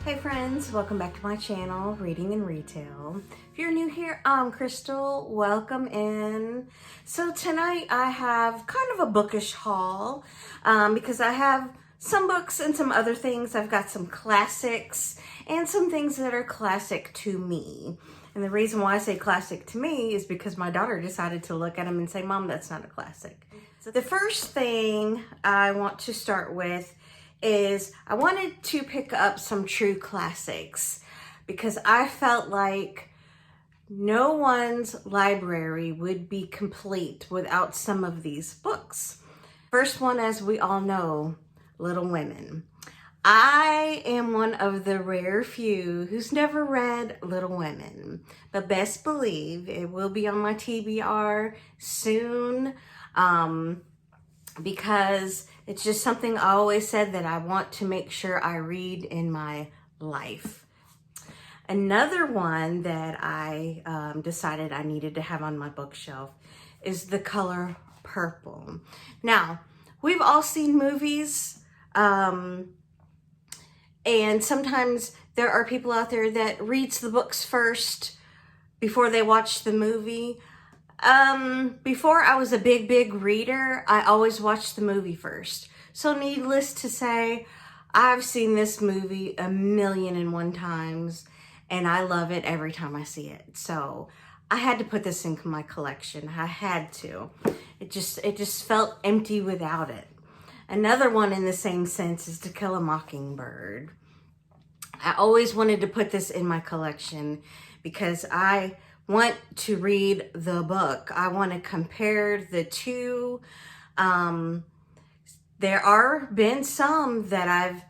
Hey friends, welcome back to my channel, Reading and Retail. If you're new here, I'm Crystal. Welcome in. So tonight I have kind of a bookish haul because I have some books and some other things. I've got some classics and some things that are classic to me. And the reason why I say classic to me is because my daughter decided to look at them and say, Mom, that's not a classic. So the first thing I want to start with is I wanted to pick up some true classics because I felt like no one's library would be complete without some of these books. First one, as we all know, Little Women. I am one of the rare few who's never read Little Women, but best believe it will be on my TBR soon because it's just something I always said that I want to make sure I read in my life. Another one that I decided I needed to have on my bookshelf is The Color Purple. Now, we've all seen movies, and sometimes there are people out there that reads the books first before they watch the movie. Before I was a big reader, I always watched the movie first. So needless to say, I've seen this movie 1,000,001 times and I love it every time I see it. So I had to put this in my collection. I had to. It just felt empty without it. Another one in the same sense is To Kill a Mockingbird. I always wanted to put this in my collection because I want to read the book. I want to compare the two. There are been some that I've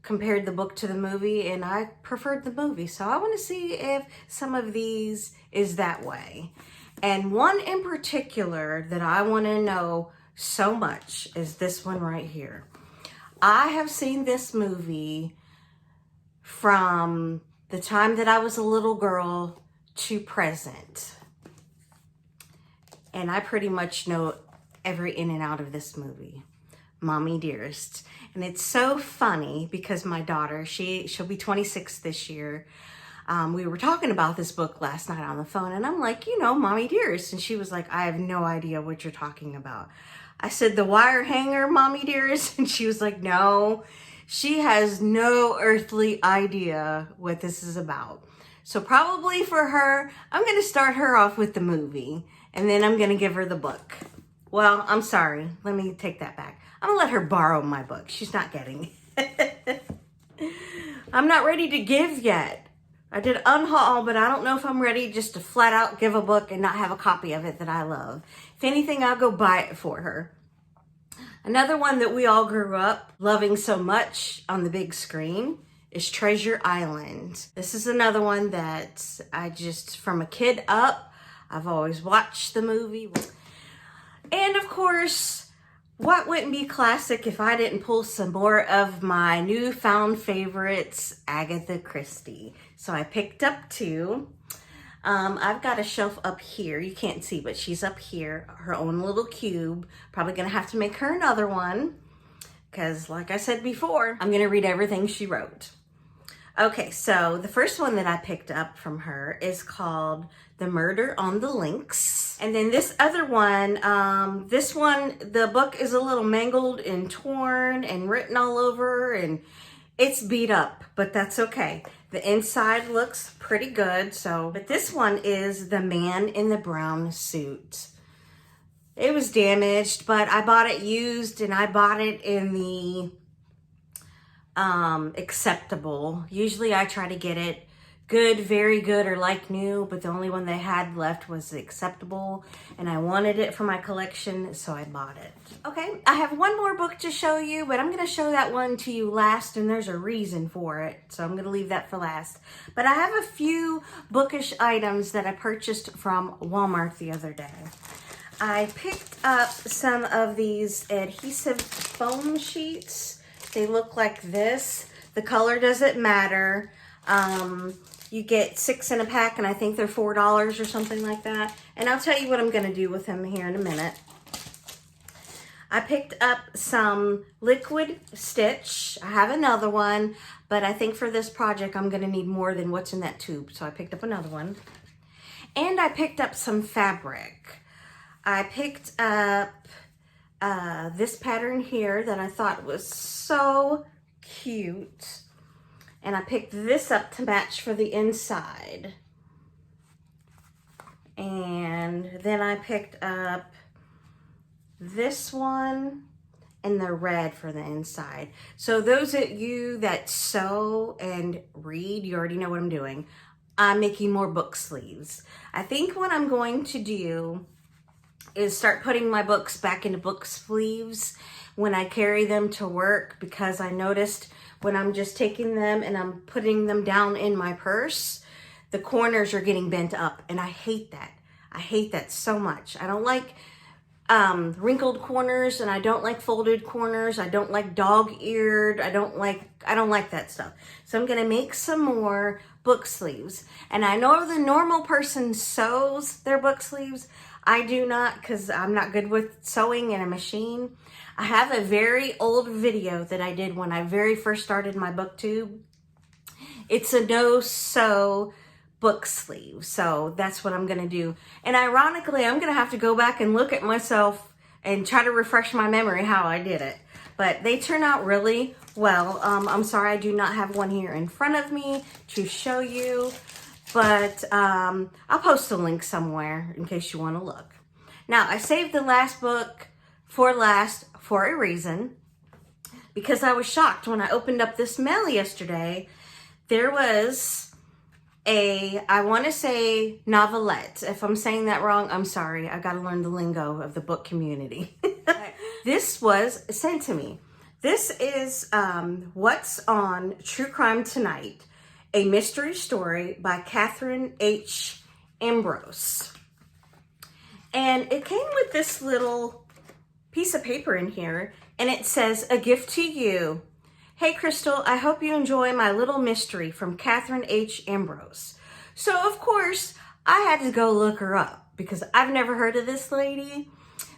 compared the book to the movie and I preferred the movie. So I want to see if some of these is that way. And one in particular that I want to know so much is this one right here. I have seen this movie from the time that I was a little girl to present. And I pretty much know every in and out of this movie. Mommy Dearest. And it's so funny because my daughter, she'll be 26 this year. We were talking about this book last night on the phone and I'm like, you know, Mommy Dearest. And she was like, I have no idea what you're talking about. I said, The Wire Hanger, Mommy Dearest? And she was like, no, she has no earthly idea what this is about. So probably for her, I'm going to start her off with the movie and then I'm going to give her the book. Well, I'm sorry. Let me take that back. I'm going to let her borrow my book. She's not getting it. I'm not ready to give yet. I did unhaul, but I don't know if I'm ready just to flat out give a book and not have a copy of it that I love. If anything, I'll go buy it for her. Another one that we all grew up loving so much on the big screen is Treasure Island. This is another one that I just, from a kid up, I've always watched the movie. And of course, what wouldn't be classic if I didn't pull some more of my newfound favorites, Agatha Christie. So I picked up two. I've got a shelf up here. You can't see, but she's up here, her own little cube. Probably gonna have to make her another one because like I said before, I'm gonna read everything she wrote. Okay, so the first one that I picked up from her is called The Murder on the Links. And then this other one, this one, the book is a little mangled and torn and written all over and it's beat up, but that's okay. The inside looks pretty good, but this one is The Man in the Brown Suit. It was damaged, but I bought it used and I bought it in the acceptable. Usually I try to get it good, very good, or like new, but the only one they had left was the acceptable and I wanted it for my collection, so I bought it. Okay, I have one more book to show you, but I'm going to show that one to you last and there's a reason for it, so I'm going to leave that for last. But I have a few bookish items that I purchased from Walmart the other day. I picked up some of these adhesive foam sheets. They look like this. The color doesn't matter. You get 6 in a pack and I think they're $4 or something like that. And I'll tell you what I'm going to do with them here in a minute. I picked up some liquid stitch. I have another one, but I think for this project I'm gonna need more than what's in that tube. So I picked up another one. And I picked up some fabric. I picked up this pattern here that I thought was so cute. And I picked this up to match for the inside. And then I picked up this one and the red for the inside. So those of you that sew and read, you already know what I'm doing. I'm making more book sleeves. I think what I'm going to do is start putting my books back into book sleeves when I carry them to work, because I noticed when I'm just taking them and I'm putting them down in my purse, the corners are getting bent up, and I hate that. I hate that so much. I don't like wrinkled corners, and I don't like folded corners. I don't like dog-eared. I don't like that stuff. So I'm gonna make some more book sleeves. And I know the normal person sews their book sleeves. I do not, because I'm not good with sewing in a machine. I have a very old video that I did when I very first started my booktube. It's a no-sew book sleeve, so that's what I'm gonna do. And ironically, I'm gonna have to go back and look at myself and try to refresh my memory how I did it. But they turn out really well. I'm sorry I do not have one here in front of me to show you, but I'll post a link somewhere in case you want to look. Now, I saved the last book for last for a reason, because I was shocked when I opened up this mail yesterday. There was I want to say novelette. If I'm saying that wrong, I'm sorry. I got to learn the lingo of the book community. This was sent to me. This is What's on True Crime Tonight, a mystery story by Catherine H. Ambrose. And it came with this little piece of paper in here, and it says, "A gift to you. Hey, Crystal, I hope you enjoy my little mystery from Catherine H. Ambrose." So, of course, I had to go look her up because I've never heard of this lady.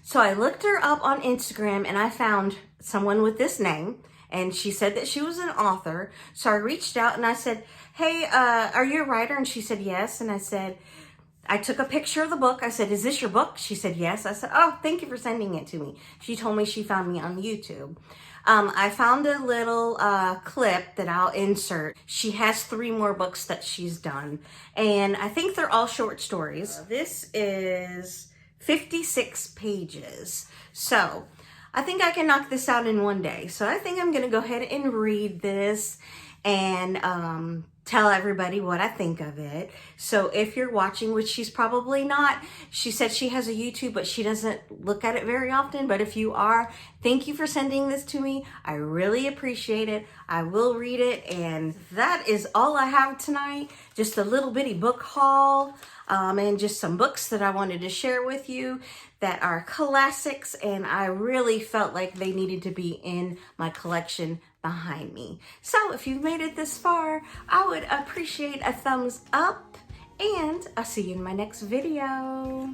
So I looked her up on Instagram and I found someone with this name, and she said that she was an author. So I reached out and I said, "Hey, are you a writer?" And she said, "Yes." And I took a picture of the book. I said, "Is this your book?" She said, "Yes." I said, "Oh, thank you for sending it to me." She told me she found me on YouTube. I found a little clip that I'll insert. She has 3 more books that she's done, and I think they're all short stories. This is 56 pages. So I think I can knock this out in one day. So I think I'm going to go ahead and read this and tell everybody what I think of it. So if you're watching, which she's probably not, she said she has a YouTube, but she doesn't look at it very often. But if you are, thank you for sending this to me. I really appreciate it. I will read it. And that is all I have tonight. Just a little bitty book haul. And just some books that I wanted to share with you that are classics, and I really felt like they needed to be in my collection behind me. So if you've made it this far, I would appreciate a thumbs up, and I'll see you in my next video.